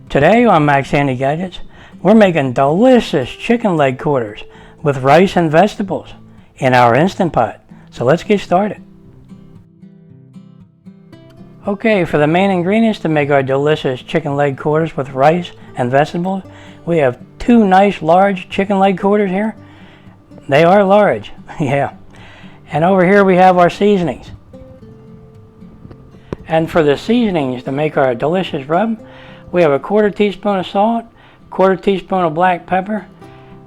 Today on Max Handy Gadgets, we're making delicious chicken leg quarters with rice and vegetables in our Instant Pot. So let's get started. Okay, for the main ingredients to make our delicious chicken leg quarters with rice and vegetables, we have two nice large chicken leg quarters here. They are large, yeah. And over here we have our seasonings. And for the seasonings to make our delicious rub, we have a 1/4 teaspoon of salt, 1/4 teaspoon of black pepper,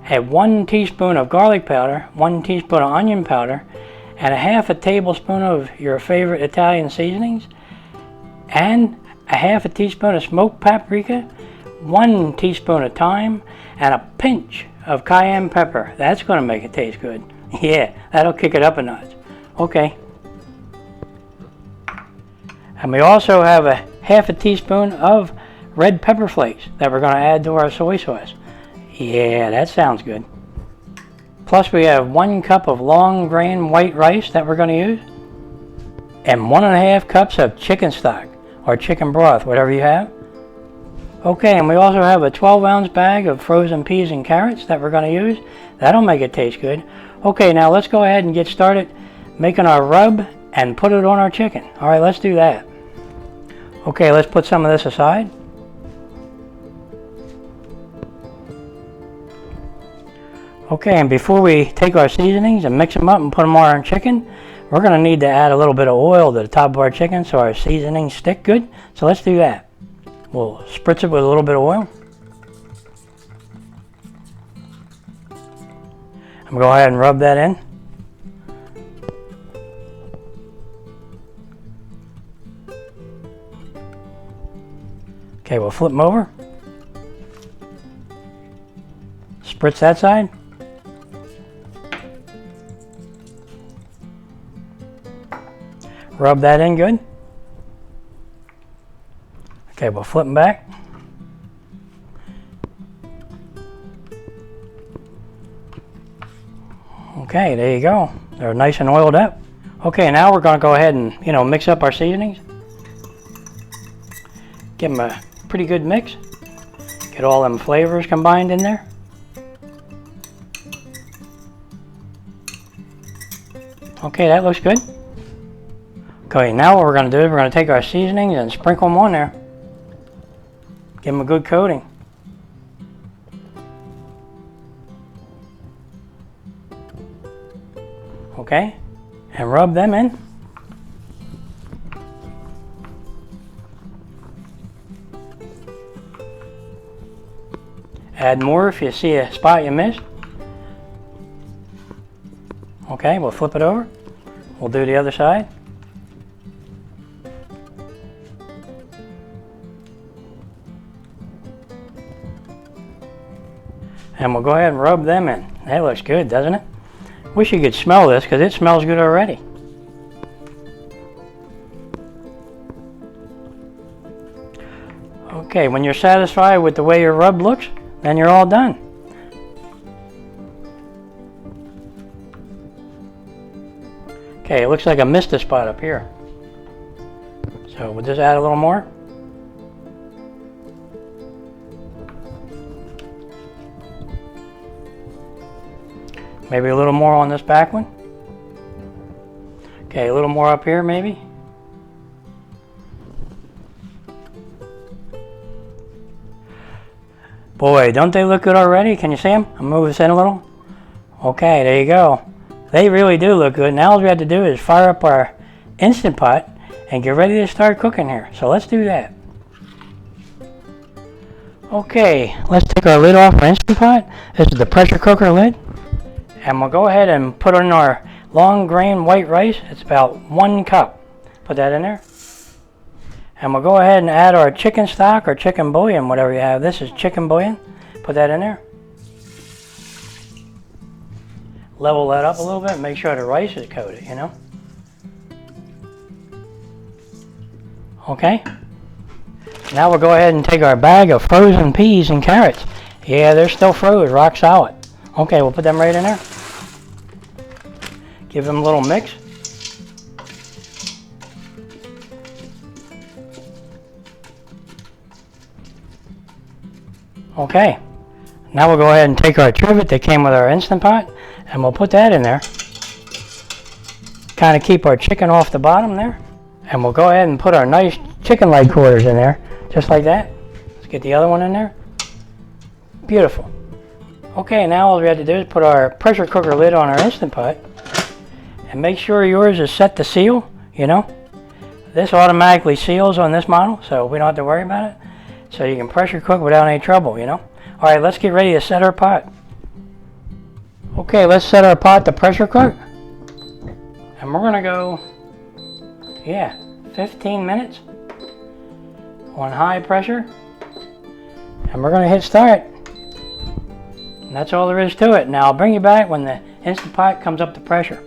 a 1 teaspoon of garlic powder, 1 teaspoon of onion powder, and a 1/2 tablespoon of your favorite Italian seasonings, and a 1/2 teaspoon of smoked paprika, 1 teaspoon of thyme, and a pinch of cayenne pepper. That's going to make it taste good. Yeah, that'll kick it up a notch. Okay. And we also have a 1/2 teaspoon of red pepper flakes that we're going to add to our soy sauce. Yeah, that sounds good. Plus we have 1 cup of long grain white rice that we're going to use, and 1 1/2 cups of chicken stock or chicken broth, whatever you have. Okay, and we also have a 12-ounce bag of frozen peas and carrots that we're going to use. That'll make it taste good. Okay, now let's go ahead and get started making our rub and put it on our chicken. All right, let's do that. Okay, let's put some of this aside. Okay, and before we take our seasonings and mix them up and put them on our chicken, we're going to need to add a little bit of oil to the top of our chicken so our seasonings stick good. So let's do that. We'll spritz it with a little bit of oil. I'm going to go ahead and rub that in. Okay, we'll flip them over. Spritz that side. Rub that in good. Okay, we'll flip them back. Okay, there you go. They're nice and oiled up. Okay, now we're going to go ahead and, mix up our seasonings. Give them a pretty good mix. Get all them flavors combined in there. Okay, that looks good. Okay, now what we're going to do is we're going to take our seasonings and sprinkle them on there. Give them a good coating. Okay, and rub them in. Add more if you see a spot you missed. Okay, we'll flip it over. We'll do the other side. And we'll go ahead and rub them in. That looks good, doesn't it? Wish you could smell this because it smells good already. Okay, when you're satisfied with the way your rub looks, then you're all done. Okay, it looks like I missed a spot up here. So we'll just add a little more. Maybe a little more on this back one. Okay, a little more up here maybe. Boy, don't they look good already? Can you see them? I'll move this in a little. Okay, there you go. They really do look good. Now all we have to do is fire up our Instant Pot and get ready to start cooking here. So let's do that. Okay, let's take our lid off our Instant Pot. This is the pressure cooker lid. And we'll go ahead and put in our long grain white rice. It's about 1 cup. Put that in there. And we'll go ahead and add our chicken stock or chicken bouillon, whatever you have. This is chicken bouillon. Put that in there. Level that up a little bit. Make sure the rice is coated, Okay. Now we'll go ahead and take our bag of frozen peas and carrots. Yeah, they're still froze, rock solid. Okay, we'll put them right in there. Give them a little mix. Okay, now we'll go ahead and take our trivet that came with our Instant Pot and we'll put that in there. Kind of keep our chicken off the bottom there. And we'll go ahead and put our nice chicken leg quarters in there, just like that. Let's get the other one in there. Beautiful. Okay, now all we have to do is put our pressure cooker lid on our Instant Pot. And make sure yours is set to seal, you know. This automatically seals on this model, so we don't have to worry about it. So you can pressure cook without any trouble, you know. All right, let's get ready to set our pot. Okay, let's set our pot to pressure cook. And we're gonna go, 15 minutes on high pressure. And we're gonna hit start. And that's all there is to it. Now I'll bring you back when the Instant Pot comes up to pressure.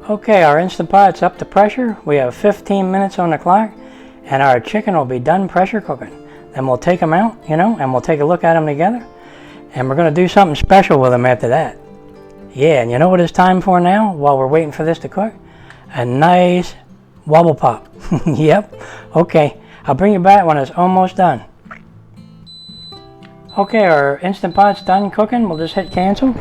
Okay, our Instant Pot's up to pressure. We have 15 minutes on the clock, and our chicken will be done pressure cooking. Then we'll take them out, you know, and we'll take a look at them together. And we're gonna do something special with them after that. Yeah, and you know what it's time for now, while we're waiting for this to cook? A nice wobble pop. Yep, okay. I'll bring you back when it's almost done. Okay, our Instant Pot's done cooking. We'll just hit cancel.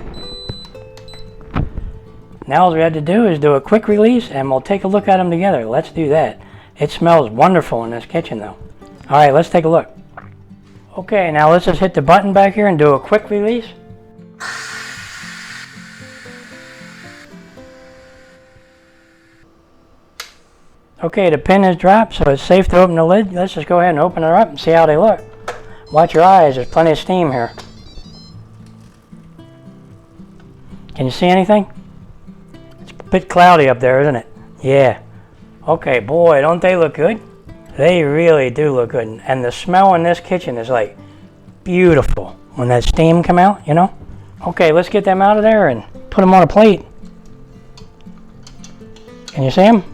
Now all we have to do is do a quick release and we'll take a look at them together. Let's do that. It smells wonderful in this kitchen though. Alright, let's take a look. Okay, now let's just hit the button back here and do a quick release. Okay, the pin is dropped, so it's safe to open the lid. Let's just go ahead and open her up and see how they look. Watch your eyes, there's plenty of steam here. Can you see anything? It's a bit cloudy up there, isn't it? Yeah. Okay, boy, don't they look good? They really do look good. And the smell in this kitchen is like beautiful when that steam come out, you know? Okay, let's get them out of there and put them on a plate. Can you see them?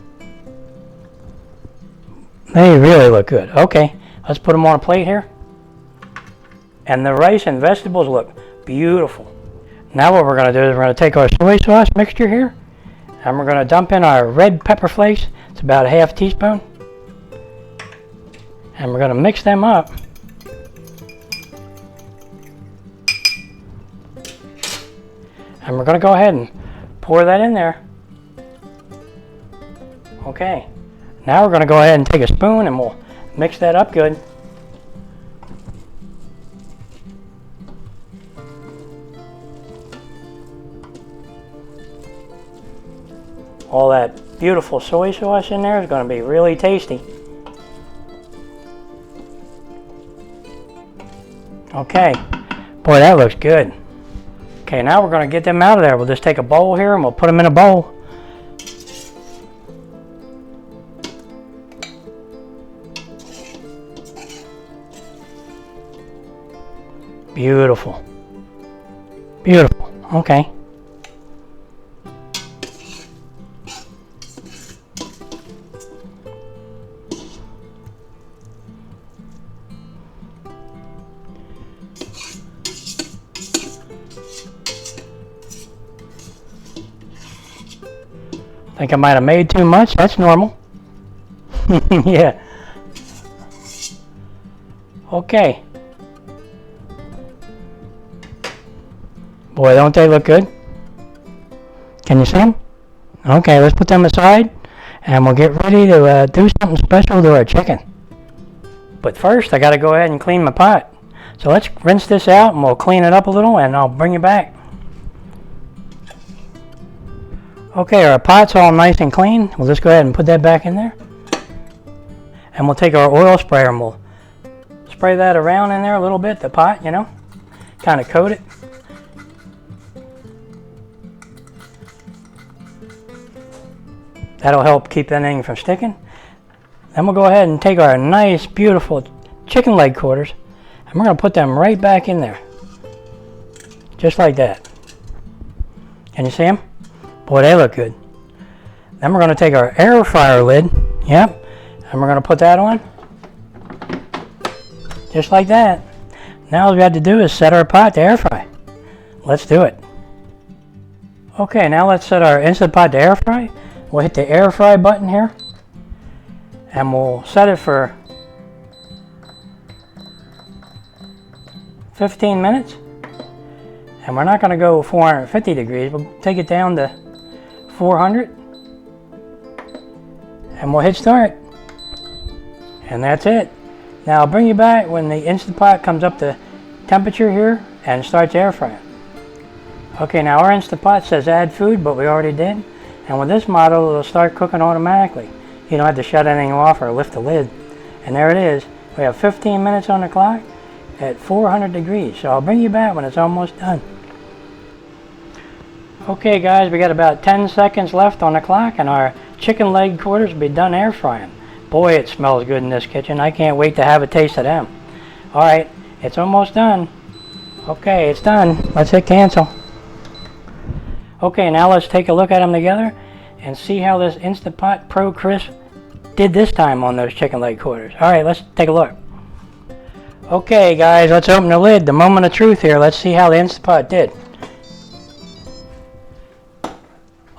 They really look good. Okay, let's put them on a plate here. And the rice and vegetables look beautiful. Now what we're going to do is we're going to take our soy sauce mixture here. And we're going to dump in our red pepper flakes. It's about a half teaspoon. And we're going to mix them up. And we're going to go ahead and pour that in there. Okay. Now we're going to go ahead and take a spoon and we'll mix that up good. All that beautiful soy sauce in there is going to be really tasty. Okay, boy, that looks good. Okay, now we're going to get them out of there. We'll just take a bowl here and we'll put them in a bowl. Beautiful. Beautiful. Okay. I think I might have made too much. That's normal. Yeah. Okay. Boy, don't they look good? Can you see them? Okay, let's put them aside and we'll get ready to do something special to our chicken. But first, I got to go ahead and clean my pot. So let's rinse this out and we'll clean it up a little and I'll bring you back. Okay, our pot's all nice and clean. We'll just go ahead and put that back in there. And we'll take our oil sprayer and we'll spray that around in there a little bit, the pot, you know. Kind of coat it. That'll help keep anything from sticking. Then we'll go ahead and take our nice, beautiful chicken leg quarters and we're going to put them right back in there. Just like that. Can you see them? Boy, they look good. Then we're going to take our air fryer lid. Yep. And we're going to put that on. Just like that. Now all we have to do is set our pot to air fry. Let's do it. Okay, now let's set our Instant Pot to air fry. We'll hit the air fry button here. And we'll set it for 15 minutes. And we're not going to go 450 degrees. We'll take it down to 400. And we'll hit start. And that's it. Now I'll bring you back when the Instant Pot comes up to temperature here and starts air frying. Okay, now our Instant Pot says add food, but we already did. And with this model, it'll start cooking automatically. You don't have to shut anything off or lift the lid. And there it is. We have 15 minutes on the clock at 400 degrees. So I'll bring you back when it's almost done. Okay guys, we got about 10 seconds left on the clock and our chicken leg quarters will be done air frying. Boy, it smells good in this kitchen. I can't wait to have a taste of them. Alright, it's almost done. Okay, it's done. Let's hit cancel. Okay, now let's take a look at them together and see how this Instant Pot Pro Crisp did this time on those chicken leg quarters. Alright, let's take a look. Okay guys, let's open the lid. The moment of truth here. Let's see how the Instant Pot did.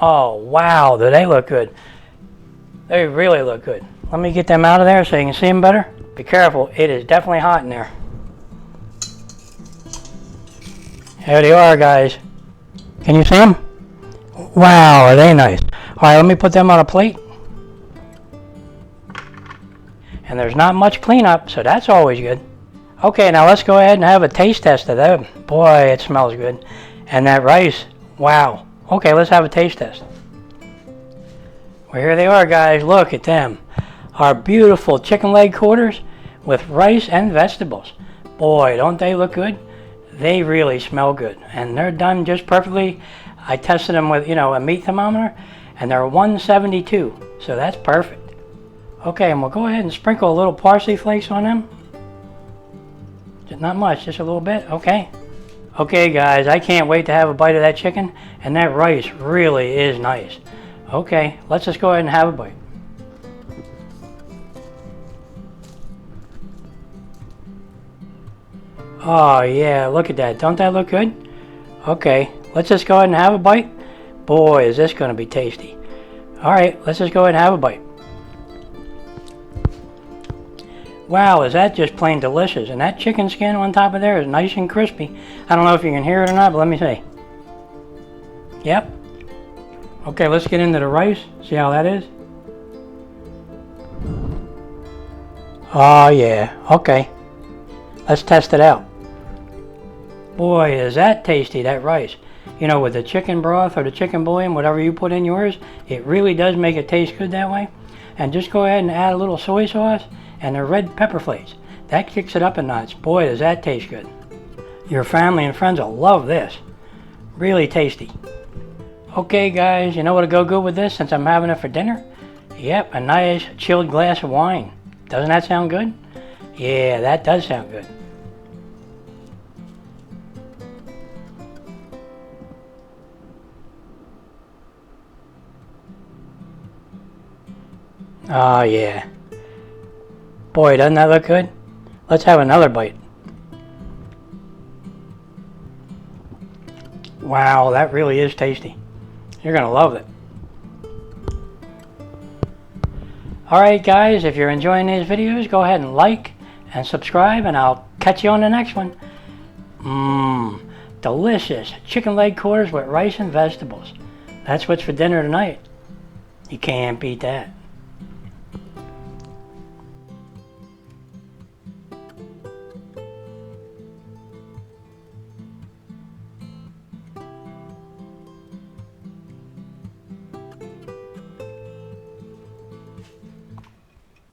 Oh wow, do they look good. They really look good. Let me get them out of there so you can see them better. Be careful, it is definitely hot in there. There they are guys. Can you see them? Wow, are they nice. Alright, let me put them on a plate. And there's not much cleanup, so that's always good. Okay, now let's go ahead and have a taste test of them. Boy, it smells good. And that rice, wow. Okay, let's have a taste test. Well, here they are, guys. Look at them. Our beautiful chicken leg quarters with rice and vegetables. Boy, don't they look good? They really smell good. And they're done just perfectly. I tested them with, a meat thermometer, and they're 172. So that's perfect. Okay, and we'll go ahead and sprinkle a little parsley flakes on them. Not much, just a little bit. Okay. Okay guys, I can't wait to have a bite of that chicken, and that rice really is nice. Okay, let's just go ahead and have a bite. Oh yeah, look at that. Don't that look good? Okay, let's just go ahead and have a bite. Boy, is this going to be tasty. Alright, let's just go ahead and have a bite. Wow, is that just plain delicious. And that chicken skin on top of there is nice and crispy. I don't know if you can hear it or not, but let me see. Yep. Okay, let's get into the rice. See how that is? Oh yeah, okay. Let's test it out. Boy, is that tasty, that rice. With the chicken broth or the chicken bouillon, whatever you put in yours, it really does make it taste good that way. And just go ahead and add a little soy sauce and the red pepper flakes. That kicks it up a notch. Boy, does that taste good. Your family and friends will love this. Really tasty. Okay guys, you know what'll go good with this since I'm having it for dinner? Yep, a nice chilled glass of wine. Doesn't that sound good? Yeah, that does sound good. Oh yeah. Boy, doesn't that look good? Let's have another bite. Wow, that really is tasty. You're going to love it. Alright guys, if you're enjoying these videos, go ahead and like and subscribe, and I'll catch you on the next one. Delicious chicken leg quarters with rice and vegetables. That's what's for dinner tonight. You can't beat that.